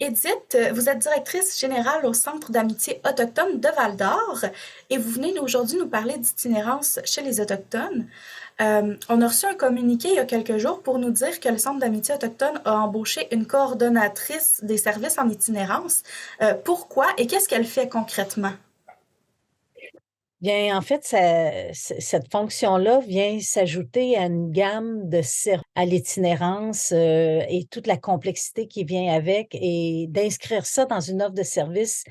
Edith, vous êtes directrice générale au Centre d'amitié autochtone de Val-d'Or et vous venez aujourd'hui nous parler d'itinérance chez les Autochtones. On a reçu un communiqué il y a quelques jours pour nous dire que le Centre d'amitié autochtone a embauché une coordonnatrice des services en itinérance. Pourquoi et qu'est-ce qu'elle fait concrètement? Bien, en fait, cette fonction-là vient s'ajouter à une gamme de services à l'itinérance et toute la complexité qui vient avec et d'inscrire ça dans une offre de service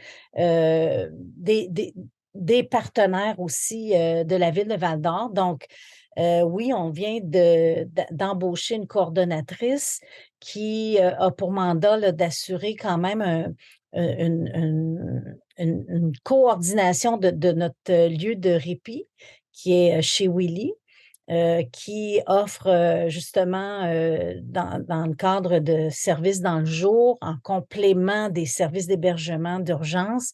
des partenaires aussi de la ville de Val-d'Or. Donc, oui, on vient d'embaucher une coordonnatrice qui a pour mandat là, d'assurer quand même une coordination de notre lieu de répit qui est chez Willy, qui offre justement dans le cadre de services dans le jour, en complément des services d'hébergement d'urgence,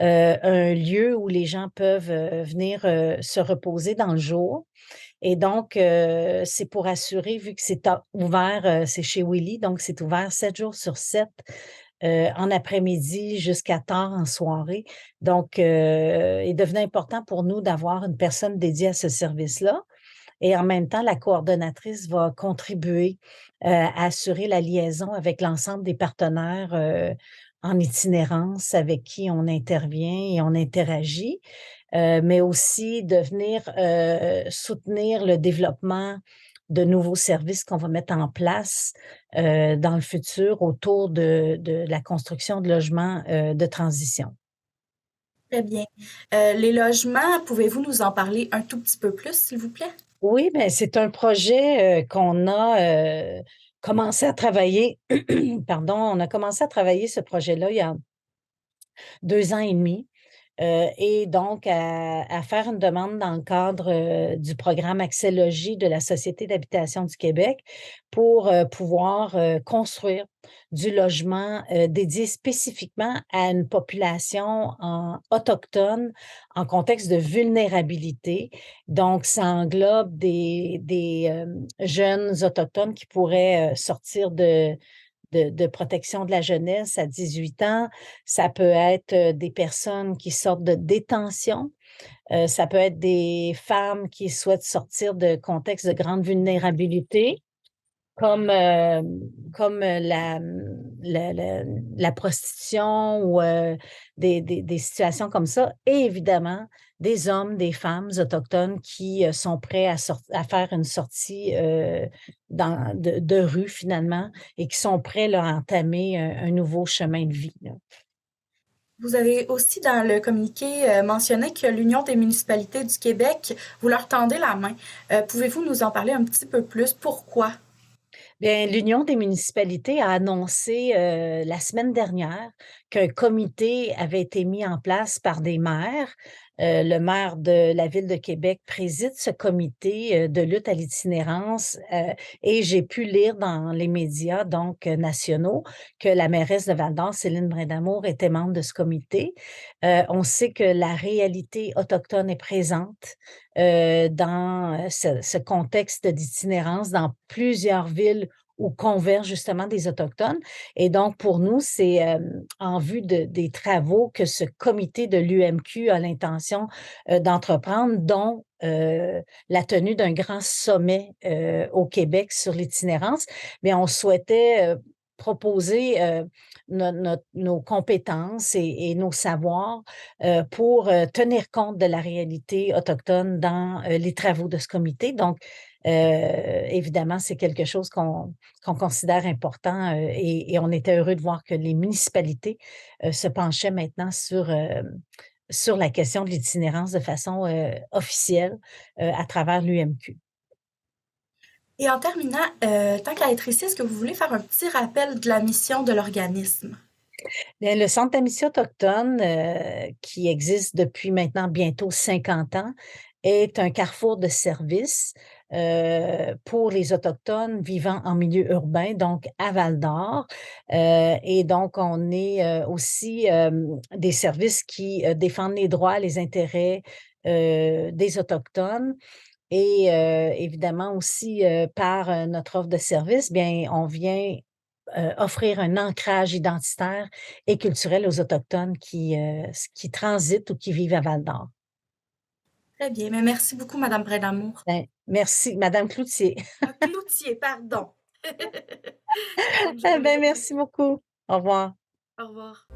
un lieu où les gens peuvent venir se reposer dans le jour. Et donc, c'est pour assurer, vu que ouvert, c'est chez Willy, donc c'est ouvert 7 jours sur 7, en après-midi jusqu'à tard en soirée. Donc, il devenait important pour nous d'avoir une personne dédiée à ce service-là. Et en même temps, la coordonnatrice va contribuer à assurer la liaison avec l'ensemble des partenaires en itinérance avec qui on intervient et on interagit, mais aussi de venir soutenir le développement de nouveaux services qu'on va mettre en place dans le futur autour de la construction de logements de transition. Très bien. Les logements, pouvez-vous nous en parler un tout petit peu plus, s'il vous plaît? Oui, ben c'est un projet qu'on a commencé à travailler. Pardon, on a commencé à travailler ce projet-là il y a 2 ans et demi. Et donc à faire une demande dans le cadre du programme Accès Logis de la Société d'habitation du Québec pour pouvoir construire du logement dédié spécifiquement à une population autochtone en contexte de vulnérabilité. Donc, ça englobe des jeunes autochtones qui pourraient sortir de protection de la jeunesse à 18 ans. Ça peut être des personnes qui sortent de détention. Ça peut être des femmes qui souhaitent sortir de contextes de grande vulnérabilité, comme, comme la prostitution ou des situations comme ça. Et évidemment, des hommes, des femmes autochtones qui sont prêts à faire une sortie de rue finalement et qui sont prêts là, à entamer un nouveau chemin de vie, là. Vous avez aussi dans le communiqué mentionné que l'Union des municipalités du Québec, vous leur tendez la main. Pouvez-vous nous en parler un petit peu plus? Pourquoi? Bien, l'Union des municipalités a annoncé la semaine dernière qu'un comité avait été mis en place par des maires. Le maire de la ville de Québec préside ce comité de lutte à l'itinérance et j'ai pu lire dans les médias donc nationaux que la mairesse de Val-d'Or, Céline Brindamour, était membre de ce comité. On sait que la réalité autochtone est présente dans ce contexte d'itinérance dans plusieurs villes où convergent justement des Autochtones. Et donc, pour nous, c'est en vue des travaux que ce comité de l'UMQ a l'intention d'entreprendre, dont la tenue d'un grand sommet au Québec sur l'itinérance. Mais on souhaitait proposer nos compétences et nos savoirs pour tenir compte de la réalité autochtone dans les travaux de ce comité. Donc, évidemment, c'est quelque chose qu'on considère important et on était heureux de voir que les municipalités se penchaient maintenant sur la question de l'itinérance de façon officielle à travers l'UMQ. Et en terminant, tant qu'à être ici, est-ce que vous voulez faire un petit rappel de la mission de l'organisme? Bien, le Centre d'amitié autochtone, qui existe depuis maintenant bientôt 50 ans, est un carrefour de services pour les Autochtones vivant en milieu urbain, donc à Val-d'Or. Et donc, on est aussi des services qui défendent les droits, les intérêts des Autochtones. Et évidemment aussi par notre offre de service, bien, on vient offrir un ancrage identitaire et culturel aux Autochtones qui transitent ou qui vivent à Val-d'Or. Très bien, mais merci beaucoup, Madame Brindamour. Ben, merci, Madame Cloutier. Ah, Cloutier, pardon. Bonne Eh ben, journée. merci beaucoup. Au revoir. Au revoir.